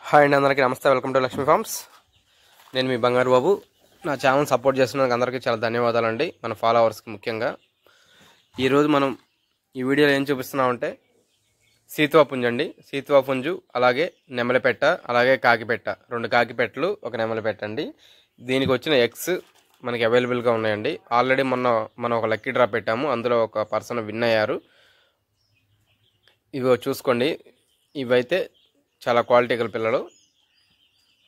Hi అండి, అందరికీ నమస్తే. Welcome to Lakshmi farms. నేను మీ బంగారు బాబు. నా ఛానల్ సపోర్ట్ చేస్తున్నందుకు అందరికీ చాలా ధన్యవాదాలండి, మన ఫాలోవర్స్కి ముఖ్యంగా. ఈరోజు మనం ఈ వీడియోలో ఏం చూపిస్తున్నామంటే సీతువా పుంజు అండి. సీతువా పుంజు, అలాగే నెమలిపెట్ట, అలాగే కాకిపెట్ట, 2 కాకిపెట్టలు, 1 నెమలిపెట్ట అండి. దీనికి వచ్చిన ఎగ్స్ మనకి అవైలబుల్గా ఉన్నాయండి. ఆల్రెడీ మనం ఒక లక్కీ డ్రా పెట్టాము, అందులో ఒక పర్సన్ విన్ అయ్యారు. ఇవి చూసుకోండి, ఇవైతే చాలా క్వాలిటీ గల పిల్లలు.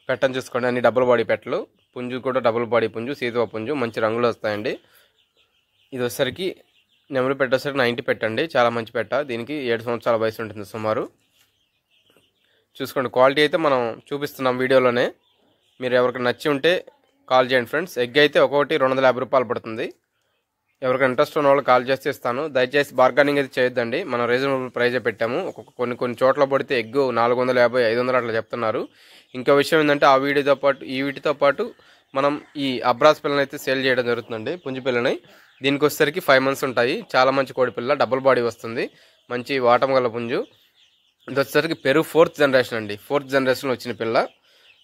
పెట్టని చూసుకోండి, అన్ని డబుల్ బాడీ పెట్టలు. పుంజు కూడా డబుల్ బాడీ పుంజు, సీతువా పుంజు, మంచి రంగులు వస్తాయండి. ఇది వచ్చేసరికి నెమలి పెట్ట వచ్చేసరికి 90 పెట్టండి, చాలా మంచి పెట్ట. దీనికి 7 సంవత్సరాల వయసు ఉంటుంది సుమారు. చూసుకోండి, క్వాలిటీ అయితే మనం చూపిస్తున్నాం వీడియోలోనే. మీరు ఎవరికి నచ్చి ఉంటే కాల్ చేయండి ఫ్రెండ్స్. ఎగ్ అయితే ఒక్కొక్కటి 250 రూపాయలు పడుతుంది. ఎవరికైనా ఇంట్రెస్ట్ ఉన్న వాళ్ళు కాల్ చేస్తే ఇస్తాను. దయచేసి బార్గెనింగ్ అయితే చేయొద్దండి, మనం రీజనబుల్ ప్రైజే పెట్టాము. కొన్ని చోట్ల పడితే ఎగ్ 450, 500 అట్లా చెప్తున్నారు. ఇంకో విషయం ఏంటంటే వీటితో పాటు మనం ఈ అబ్రాస్ పిల్లని అయితే సేల్ చేయడం జరుగుతుందండి, పుంజు పిల్లని. దీనికి వచ్చేసరికి 5 months ఉంటాయి. చాలా మంచి కోడి పిల్ల, డబుల్ బాడీ వస్తుంది, మంచి వాటం గల పుంజు. ఇది వచ్చేసరికి పెరుగు 4th జనరేషన్ అండి. 4th జనరేషన్ వచ్చిన పిల్ల,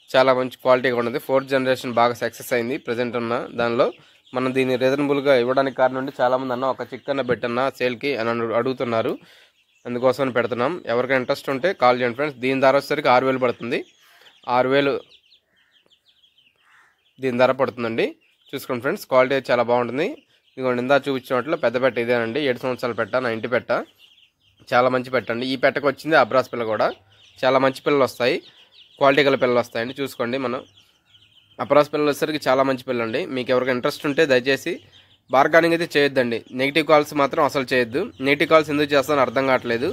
చాలా మంచి క్వాలిటీగా ఉన్నది. 4th జనరేషన్ బాగా సక్సెస్ అయింది ప్రజెంట్ ఉన్న దానిలో. మనం దీన్ని రీజనబుల్గా ఇవ్వడానికి కారణం అంటే చాలామంది అన్న ఒక చిక్కన్న పెట్టన్న సేల్కి అని అడుగుతున్నారు, అందుకోసం పెడుతున్నాం. ఎవరికైనా ఇంట్రెస్ట్ ఉంటే కాల్ చేయండి ఫ్రెండ్స్. దీని ధర వచ్చేసరికి 6000 పడుతుంది. 6000 దీని ధర పడుతుందండి. చూసుకోండి ఫ్రెండ్స్, క్వాలిటీ చాలా బాగుంటుంది. ఇదిగోండి, ఇందా చూపించినట్లు పెద్ద పెట్ట ఇదేనండి. 7 సంవత్సరాల పెట్ట, 90 పెట్ట, చాలా మంచి పెట్టండి. ఈ పెట్టకు వచ్చింది అబ్రాస్ పిల్ల కూడా. చాలా మంచి పిల్లలు వస్తాయి, క్వాలిటీ గల పిల్లలు వస్తాయండి. చూసుకోండి, మనం అబ్రాస్ పిల్లలు వచ్చేసరికి చాలా మంచి పిల్లండి. మీకు ఎవరికైనా ఇంట్రెస్ట్ ఉంటే దయచేసి బార్గెనింగ్ అయితే చేయొద్దండి. నెగిటివ్ కాల్స్ మాత్రం అసలు చేయొద్దు. నెగిటివ్ కాల్స్ ఎందుకు చేస్తానో అర్థం కావట్లేదు.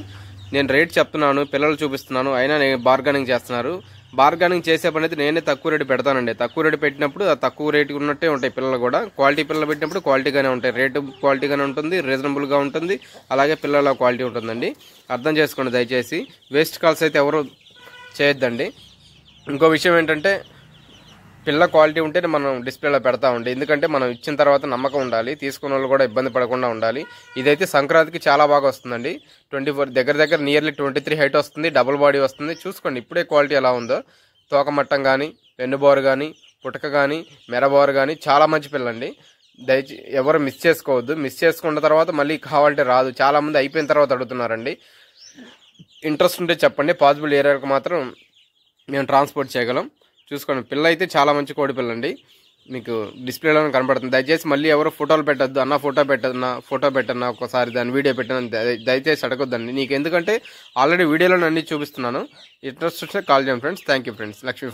నేను రేట్ చెప్తున్నాను, పిల్లలు చూపిస్తున్నాను, అయినా నేను బార్గెనింగ్ చేస్తున్నారు. బార్గెనింగ్ చేసే పని అయితే నేనే తక్కువ రేటు పెడతానండి. తక్కువ రేటు పెట్టినప్పుడు ఆ తక్కువ రేటు ఉన్నట్టే ఉంటాయి పిల్లలు కూడా. క్వాలిటీ పిల్లలు పెట్టినప్పుడు క్వాలిటీగానే ఉంటాయి, రేటు క్వాలిటీగానే ఉంటుంది, రీజనబుల్గా ఉంటుంది, అలాగే పిల్లల క్వాలిటీ ఉంటుందండి. అర్థం చేసుకోండి దయచేసి. వేస్ట్ కాల్స్ అయితే ఎవరు చేయొద్దండి. ఇంకో విషయం ఏంటంటే పిల్ల క్వాలిటీ ఉంటేనే మనం డిస్ప్లేలో పెడతామండి. ఎందుకంటే మనం ఇచ్చిన తర్వాత నమ్మకం ఉండాలి, తీసుకున్న వాళ్ళు కూడా ఇబ్బంది పడకుండా ఉండాలి. ఇదైతే సంక్రాంతికి చాలా బాగా వస్తుందండి. 24 దగ్గర నియర్లీ 23 హైట్ వస్తుంది, డబుల్ బాడీ వస్తుంది. చూసుకోండి ఇప్పుడే క్వాలిటీ ఎలా ఉందో. తోకమట్టం కానీ, పెన్నుబోరు కానీ, పుటక కానీ, మెరబోరు కానీ, చాలా మంచి పిల్లండి. ఎవరు మిస్ చేసుకోవద్దు. మిస్ చేసుకున్న తర్వాత మళ్ళీ కావాలంటే రాదు. చాలామంది అయిపోయిన తర్వాత అడుగుతున్నారండి. ఇంట్రెస్ట్ ఉంటే చెప్పండి, పాసిబుల్ ఏరియాకి మాత్రం మేము ట్రాన్స్పోర్ట్ చేయగలం. చూసుకోండి, పిల్ల అయితే చాలా మంచి కోడి పిల్లండి, మీకు డిస్ప్లేలో కనపడుతుంది. దయచేసి మళ్ళీ ఎవరు ఫోటోలు పెట్టద్దు, అన్న ఫోటో పెట్టన్నా ఒకసారి దాని వీడియో పెట్టాను దయచేసి అడగొద్దండి. నీకు ఎందుకంటే ఆల్రెడీ వీడియోలో అన్ని చూపిస్తున్నాను. ఇంట్రెస్ట్ వస్తే కాల్ చేయండి friends. Thank you friends. Lakshmi.